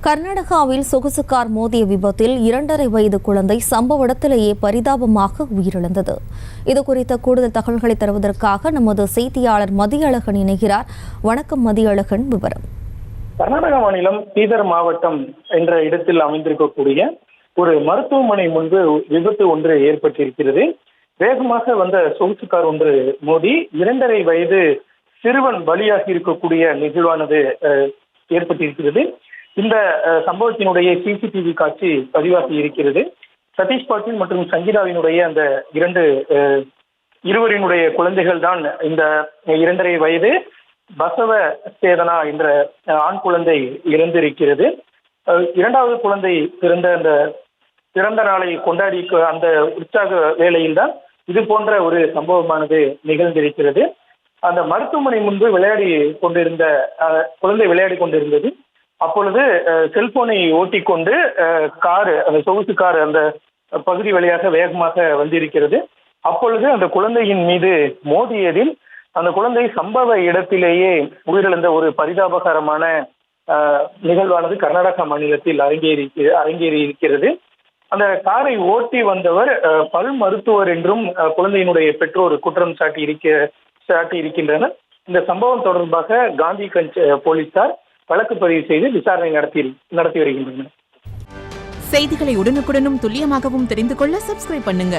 கர்நாடகாவில் சொகுசு கார் மோதிய விபத்தில் 2.5 வயது குழந்தை சம்பவ இடத்திலேயே பரிதாபமாக உயிரிழந்தது. இதுகுறித்த கூடுதல் தகவல்களை தருவதற்காக நமது செய்தியாளர் மதியழகன் இணைகிறார். வணக்கம் மதியழகன், விவரம். கர்நாடக மாநிலம் பீதர் மாவட்டம் என்ற இடத்தில் அமைந்திருக்கக்கூடிய ஒரு மருத்துவமனை முன்பு விபத்து ஒன்று ஏற்பட்டிருக்கிறது. வேகமாக வந்த சொகுசு கார் ஒன்று மோதி 2.5 வயது சிறுவன் பலியாகி இருக்கக்கூடிய நிகழ்வானது ஏற்பட்டிருக்கிறது. இந்த சம்பவத்தினுடைய சிசிடிவி காட்சி பதிவாகி இருக்கிறது. சதீஷ் பாட்டில் மற்றும் சங்கீதாவினுடைய அந்த இருவரினுடைய குழந்தைகள் தான் இந்த 2.5 வயது பசவ சேதனா என்ற ஆண் குழந்தை இறந்திருக்கிறது. இரண்டாவது குழந்தை பிறந்த நாளை கொண்டாடி அந்த உற்சாக வேளையில் தான் இது போன்ற ஒரு சம்பவமானது நிகழ்ந்திருக்கிறது. அந்த மருத்துவமனை முன்பு குழந்தை விளையாடி கொண்டிருந்தது. அப்பொழுது செல்போனை ஓட்டிக்கொண்டு அந்த சொகுசு கார் அந்த பகுதி வழியாக வேகமாக வந்திருக்கிறது. அப்பொழுது அந்த குழந்தையின் மீது மோதியதில் அந்த குழந்தை சம்பவ இடத்திலேயே உயிரிழந்த ஒரு பரிதாபகரமான நிகழ்வானது கர்நாடகா மாநிலத்தில் அரங்கேறி இருக்கிறது. அந்த காரை ஓட்டி வந்தவர் பல் மருத்துவர் என்றும் குழந்தையினுடைய பெற்றோர் குற்றம் சாட்டி இருக்கின்றனர். இந்த சம்பவம் தொடர்பாக காந்திகஞ்ச் போலீசார் வழக்கு பதிவு செய்து விசாரணை நடத்தி வருகின்றனர். செய்திகளை உடனுக்குடனும் துல்லியமாகவும் தெரிந்து கொள்ள சப்ஸ்கிரைப் பண்ணுங்க.